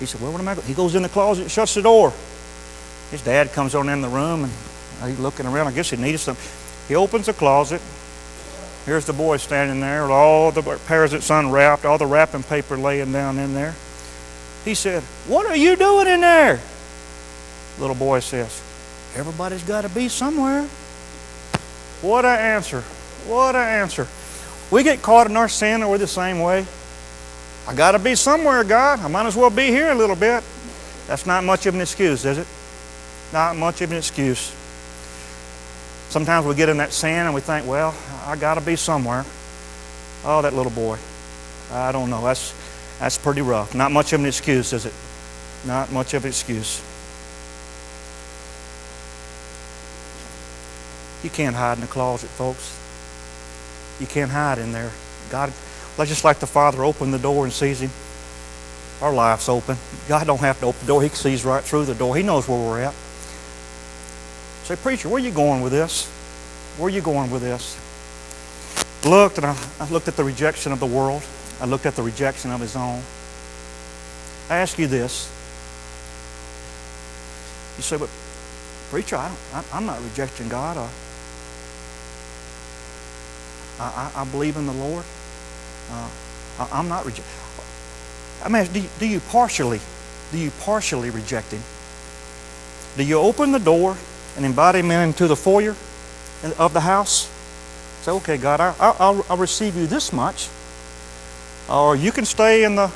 He said, well, what am I going to do? He goes in the closet and shuts the door. His dad comes on in the room, and he's looking around. I guess he needed something. He opens the closet. Here's the boy standing there with all the parasites unwrapped, all the wrapping paper laying down in there. He said, what are you doing in there? Little boy says, everybody's got to be somewhere. What an answer. What an answer. We get caught in our sin, and we're the same way. I got to be somewhere, God. I might as well be here a little bit. That's not much of an excuse, is it? Not much of an excuse. Sometimes we get in that sin and we think, well, I got to be somewhere. Oh, that little boy. I don't know. That's pretty rough. Not much of an excuse, is it? Not much of an excuse. You can't hide in the closet, folks. You can't hide in there. God, just like the Father opened the door and sees him, our life's open. God don't have to open the door. He sees right through the door. He knows where we're at. Say, preacher, where are you going with this? Where are you going with this? I looked at the rejection of the world. I looked at the rejection of his own. I ask you this. You say, but preacher, I'm not rejecting God. I believe in the Lord. I'm not rejecting. I mean, do you partially reject him? Do you open the door and invite him into the foyer of the house? Say, okay, God, I'll receive you this much. Or you can stay in the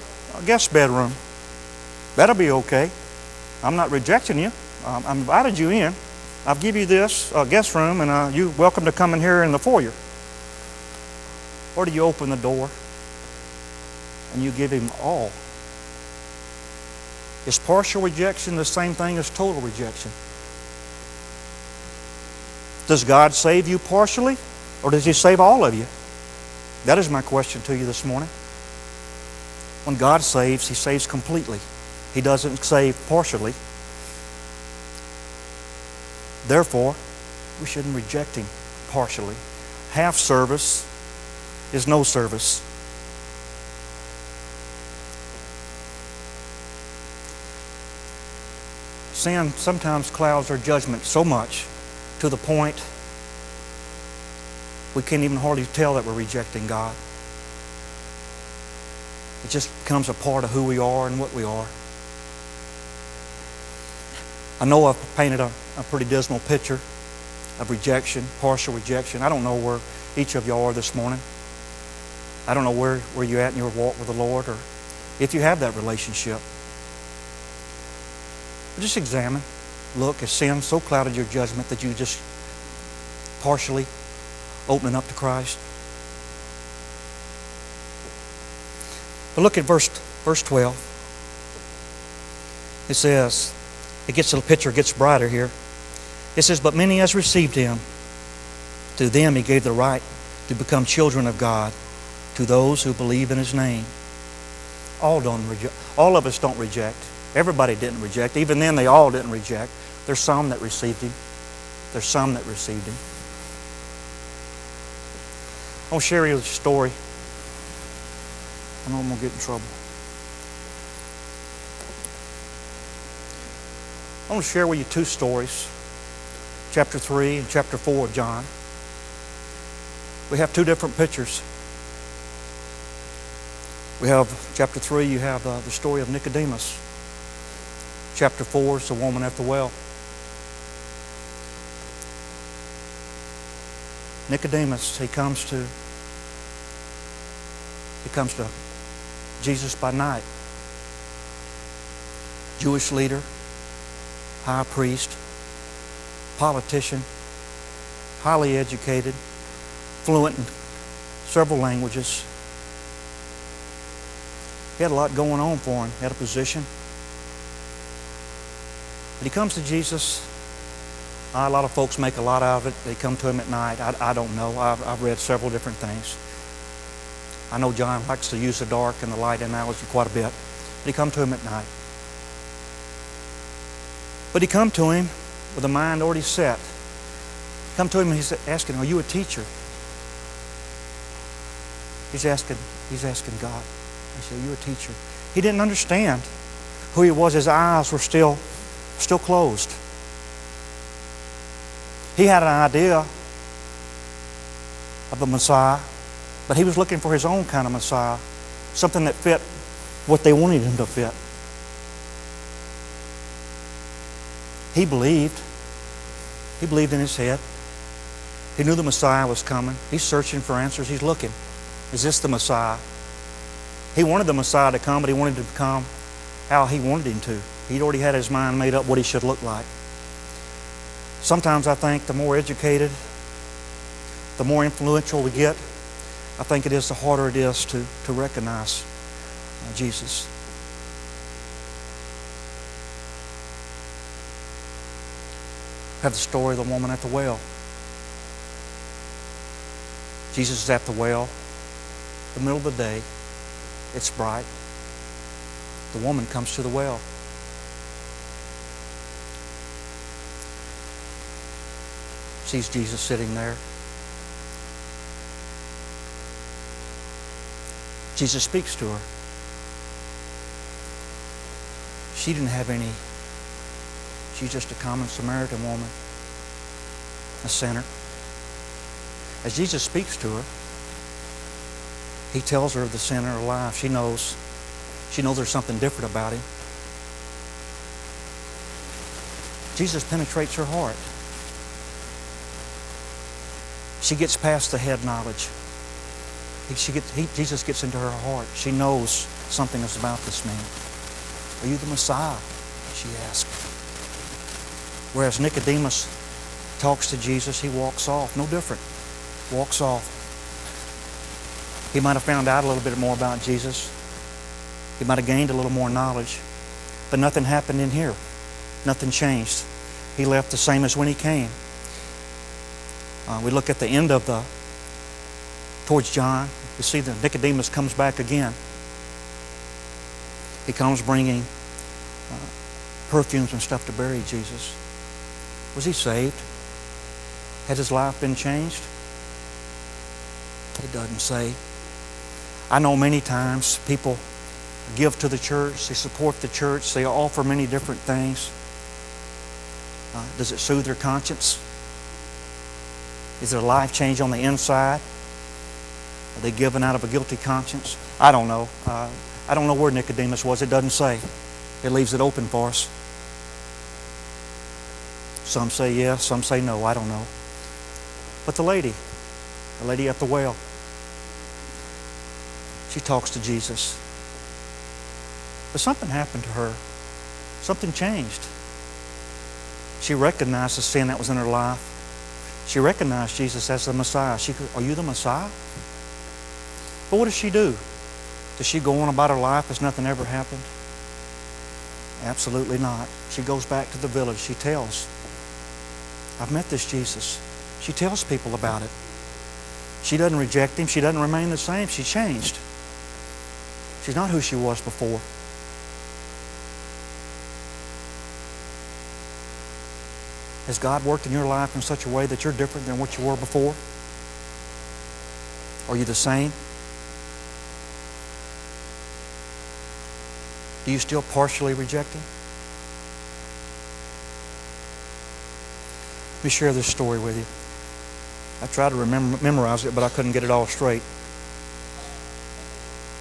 guest bedroom. That'll be okay. I'm not rejecting you. I've invited you in. I'll give you this guest room, and you're welcome to come in here in the foyer. Or do you open the door and you give him all? Is partial rejection the same thing as total rejection? Does God save you partially, or does he save all of you? That is my question to you this morning. When God saves, he saves completely. He doesn't save partially. Therefore, we shouldn't reject him partially. Half service is no service. Sin sometimes clouds our judgment so much to the point we can't even hardly tell that we're rejecting God. It just becomes a part of who we are and what we are. I know I've painted a pretty dismal picture of rejection, partial rejection. I don't know where each of y'all are this morning. I don't know where you're at in your walk with the Lord, or if you have that relationship. But just examine. Look, has sin so clouded your judgment that you just partially opening up to Christ? But look at verse 12. It says, the picture gets brighter here. It says, but many as received him, to them he gave the right to become children of God, to those who believe in his name. All of us don't reject. Everybody didn't reject. Even then, they all didn't reject. There's some that received him. There's some that received him. I'll share you a story. I know I'm going to get in trouble. I want to share with you two stories. Chapter 3 and chapter 4 of John. We have two different pictures. We have chapter 3, you have the story of Nicodemus. Chapter 4 is the woman at the well. Nicodemus, he comes to Jesus by night. Jewish leader, high priest, politician, highly educated, fluent in several languages. He had a lot going on for him. He had a position. But he comes to Jesus. A lot of folks make a lot out of it. They come to him at night. I don't know. I've read several different things. I know John likes to use the dark and the light analogy quite a bit. But he come to him at night. But he come to him with a mind already set. Come to him and he's asking, are you a teacher? He's asking God. He said, are you a teacher? He didn't understand who he was. His eyes were still closed. He had an idea of the Messiah, but he was looking for his own kind of Messiah, something that fit what they wanted him to fit. He believed. He believed in his head. He knew the Messiah was coming. He's searching for answers. He's looking. Is this the Messiah? He wanted the Messiah to come, but he wanted him to come how he wanted him to. He'd already had his mind made up what he should look like. Sometimes I think the more educated, the more influential we get, I think it is the harder it is to recognize Jesus. We have the story of the woman at the well. Jesus is at the well, the middle of the day. It's bright. The woman comes to the well. Sees Jesus sitting there. Jesus speaks to her. She didn't have any. She's just a common Samaritan woman, a sinner. As Jesus speaks to her, he tells her of the sin in her life. She knows there's something different about him. Jesus penetrates her heart. She gets past the head knowledge. Jesus gets into her heart. She knows something is about this man. Are you the Messiah? She asked. Whereas Nicodemus talks to Jesus, he walks off. No different. Walks off. He might have found out a little bit more about Jesus. He might have gained a little more knowledge. But nothing happened in here. Nothing changed. He left the same as when he came. We look at the end of towards John. You see that Nicodemus comes back again. He comes bringing perfumes and stuff to bury Jesus. Was he saved? Had his life been changed? It doesn't say. I know many times people give to the church, they support the church, they offer many different things. Does it soothe their conscience? Is there a life change on the inside? Are they given out of a guilty conscience? I don't know. I don't know where Nicodemus was. It doesn't say. It leaves it open for us. Some say yes, some say no. I don't know. But the lady at the well, she talks to Jesus. But something happened to her. Something changed. She recognized the sin that was in her life. She recognized Jesus as the Messiah. She goes, are you the Messiah? But what does she do? Does she go on about her life as nothing ever happened? Absolutely not. She goes back to the village. She tells, I've met this Jesus. She tells people about it. She doesn't reject him. She doesn't remain the same. She changed. She's not who she was before. Has God worked in your life in such a way that you're different than what you were before? Are you the same? Do you still partially reject him? Let me share this story with you. I tried to memorize it, but I couldn't get it all straight.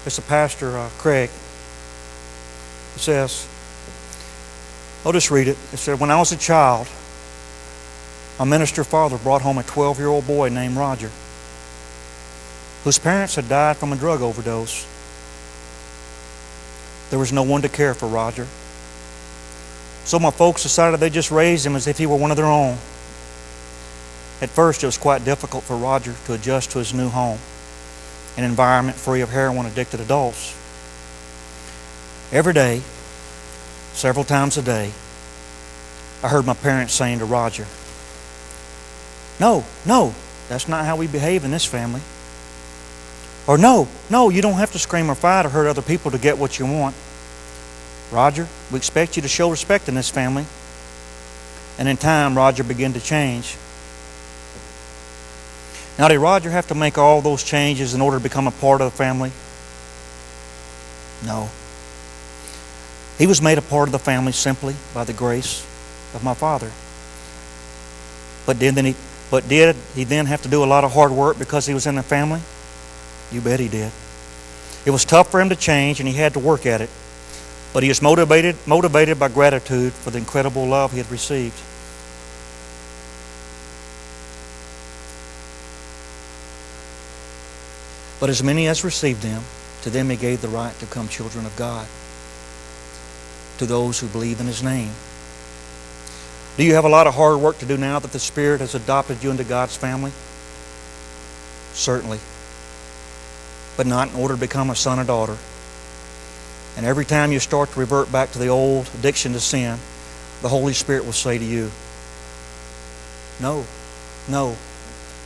It's a pastor, Craig. He says, I'll just read it. It said, when I was a child, my minister father brought home a 12-year-old boy named Roger, whose parents had died from a drug overdose. There was no one to care for Roger. So my folks decided they'd just raise him as if he were one of their own. At first, it was quite difficult for Roger to adjust to his new home, an environment free of heroin-addicted adults. Every day, several times a day, I heard my parents saying to Roger, no, that's not how we behave in this family. Or no, you don't have to scream or fight or hurt other people to get what you want. Roger, we expect you to show respect in this family. And in time, Roger began to change. Now, did Roger have to make all those changes in order to become a part of the family? No. He was made a part of the family simply by the grace of my father. But did he then have to do a lot of hard work because he was in the family? You bet he did. It was tough for him to change, and he had to work at it. But he was motivated by gratitude for the incredible love he had received. But as many as received him, to them he gave the right to become children of God, to those who believe in his name. Do you have a lot of hard work to do now that the Spirit has adopted you into God's family? Certainly. But not in order to become a son or daughter. And every time you start to revert back to the old addiction to sin, the Holy Spirit will say to you, no,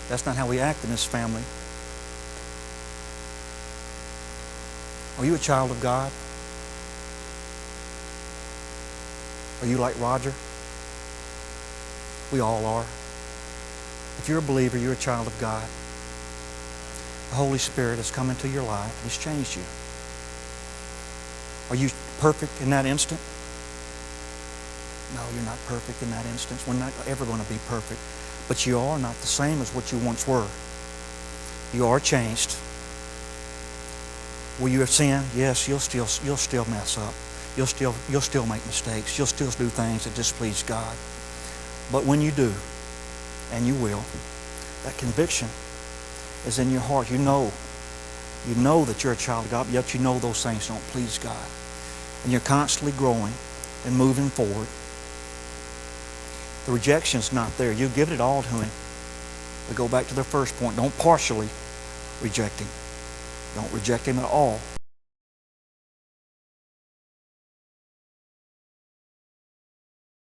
that's not how we act in this family. Are you a child of God? Are you like Roger? We all are. If you're a believer, you're a child of God. The Holy Spirit has come into your life and has changed you. Are you perfect in that instant? No, you're not perfect in that instance. We're not ever going to be perfect. But you are not the same as what you once were. You are changed. Will you have sinned? Yes, you'll still mess up. You'll still make mistakes. You'll still do things that displease God. But when you do, and you will, that conviction is in your heart. You know that you're a child of God, yet you know those things don't please God. And you're constantly growing and moving forward. The rejection's not there. You give it all to him. But go back to the first point. Don't partially reject him. Don't reject him at all.